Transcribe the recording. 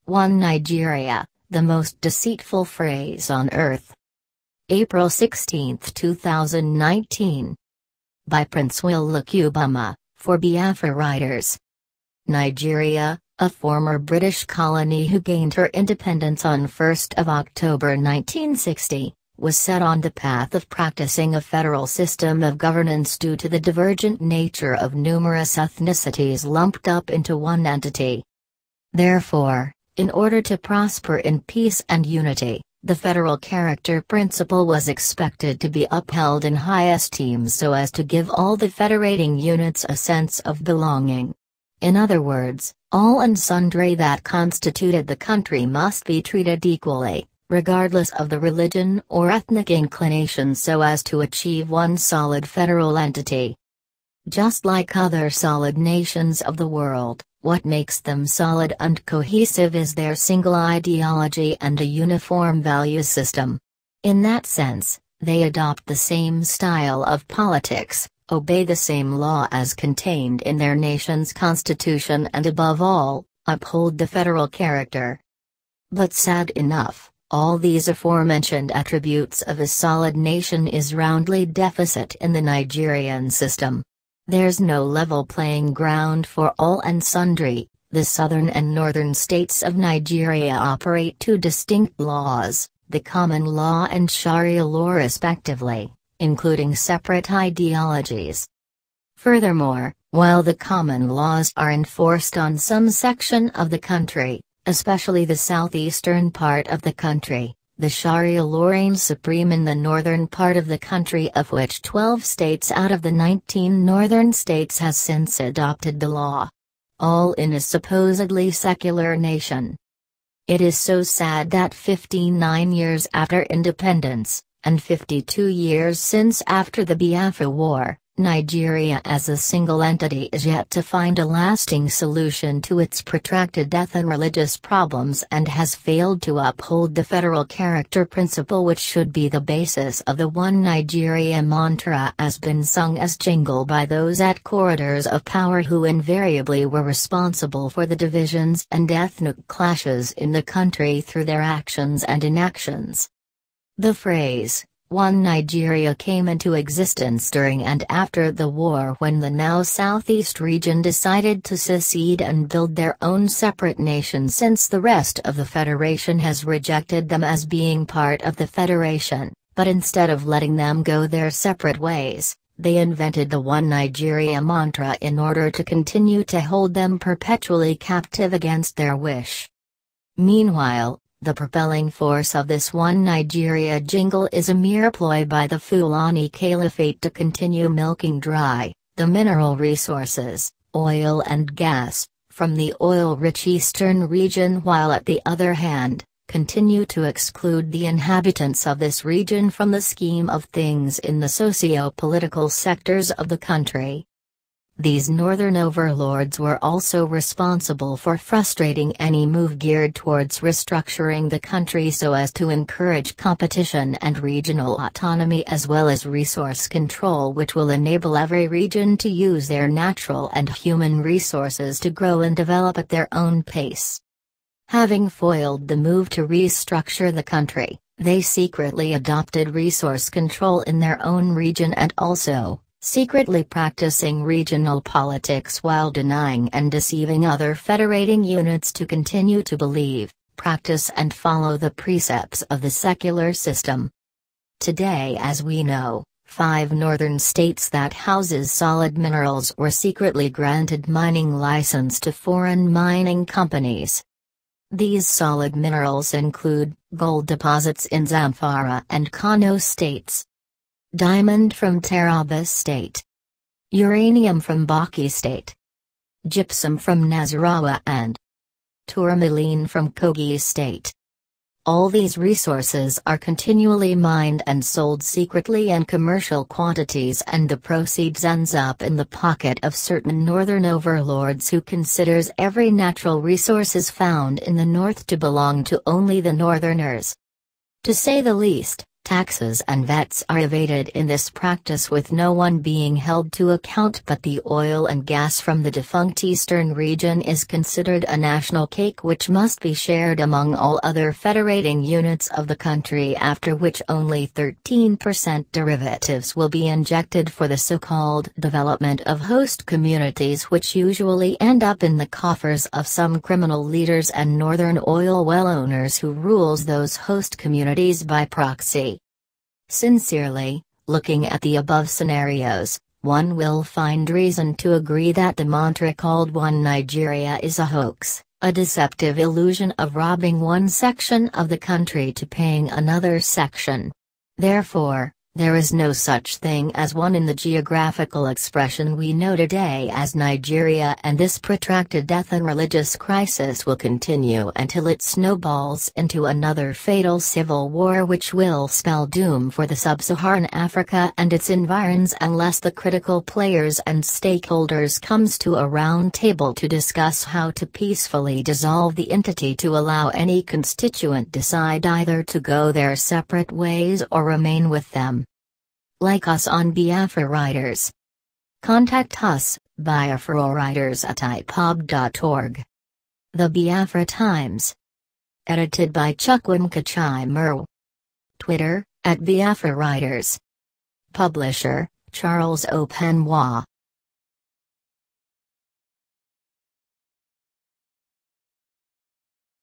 One Nigeria, the most deceitful phrase on earth. April 16, 2019. By Princewill Akubumma, for Biafra writers. Nigeria, a former British colony who gained her independence on 1 October 1960, was set on the path of practicing a federal system of governance due to the divergent nature of numerous ethnicities lumped up into one entity. Therefore, in order to prosper in peace and unity, the federal character principle was expected to be upheld in high esteem so as to give all the federating units a sense of belonging. In other words, all and sundry that constituted the country must be treated equally, regardless of the religion or ethnic inclination, so as to achieve one solid federal entity. Just like other solid nations of the world, what makes them solid and cohesive is their single ideology and a uniform value system. In that sense, they adopt the same style of politics, obey the same law as contained in their nation's constitution, and above all, uphold the federal character. But sad enough, all these aforementioned attributes of a solid nation is roundly deficit in the Nigerian system. There's no level playing ground for all and sundry. The southern and northern states of Nigeria operate two distinct laws, the common law and Sharia law respectively, including separate ideologies. Furthermore, while the common laws are enforced on some section of the country, especially the southeastern part of the country, the Sharia law reigns supreme in the northern part of the country, of which 12 states out of the 19 northern states has since adopted the law. All in a supposedly secular nation. It is so sad that 59 years after independence, and 52 years since after the Biafra War, Nigeria as a single entity is yet to find a lasting solution to its protracted ethnic and religious problems, and has failed to uphold the federal character principle, which should be the basis of the One Nigeria mantra as been sung as jingle by those at corridors of power who invariably were responsible for the divisions and ethnic clashes in the country through their actions and inactions. The phrase, One Nigeria, came into existence during and after the war, when the now southeast region decided to secede and build their own separate nation, since the rest of the federation has rejected them as being part of the federation. But instead of letting them go their separate ways, they invented the One Nigeria mantra in order to continue to hold them perpetually captive against their wish. Meanwhile, the propelling force of this One Nigeria jingle is a mere ploy by the Fulani Caliphate to continue milking dry the mineral resources, oil and gas, from the oil-rich eastern region, while at the other hand, continue to exclude the inhabitants of this region from the scheme of things in the socio-political sectors of the country. These northern overlords were also responsible for frustrating any move geared towards restructuring the country so as to encourage competition and regional autonomy, as well as resource control, which will enable every region to use their natural and human resources to grow and develop at their own pace. Having foiled the move to restructure the country, they secretly adopted resource control in their own region, and also secretly practicing regional politics while denying and deceiving other federating units to continue to believe, practice and follow the precepts of the secular system. Today, as we know, 5 northern states that houses solid minerals were secretly granted mining license to foreign mining companies. These solid minerals include gold deposits in Zamfara and Kano states, diamond from Taraba State, uranium from Bauchi State, gypsum from Nasarawa, and tourmaline from Kogi State. All these resources are continually mined and sold secretly in commercial quantities, and the proceeds ends up in the pocket of certain northern overlords who considers every natural resources found in the north to belong to only the northerners. To say the least, Taxes and vets are evaded in this practice, with no one being held to account, but the oil and gas from the defunct eastern region is considered a national cake which must be shared among all other federating units of the country, after which only 13% derivatives will be injected for the so-called development of host communities, which usually end up in the coffers of some criminal leaders and northern oil well owners who rules those host communities by proxy. Sincerely, looking at the above scenarios, one will find reason to agree that the mantra called One Nigeria is a hoax, a deceptive illusion of robbing one section of the country to paying another section. Therefore, there is no such thing as one in the geographical expression we know today as Nigeria, and this protracted death and religious crisis will continue until it snowballs into another fatal civil war which will spell doom for the sub-Saharan Africa and its environs, unless the critical players and stakeholders comes to a round table to discuss how to peacefully dissolve the entity to allow any constituent decide either to go their separate ways or remain with them. Like us on Biafra Writers. Contact us, Biafra Writers at Ipob.org. The Biafra Times. Edited by Chukwuemeka Merw. Twitter, @Biafra Writers. Publisher, Charles O. Penwa.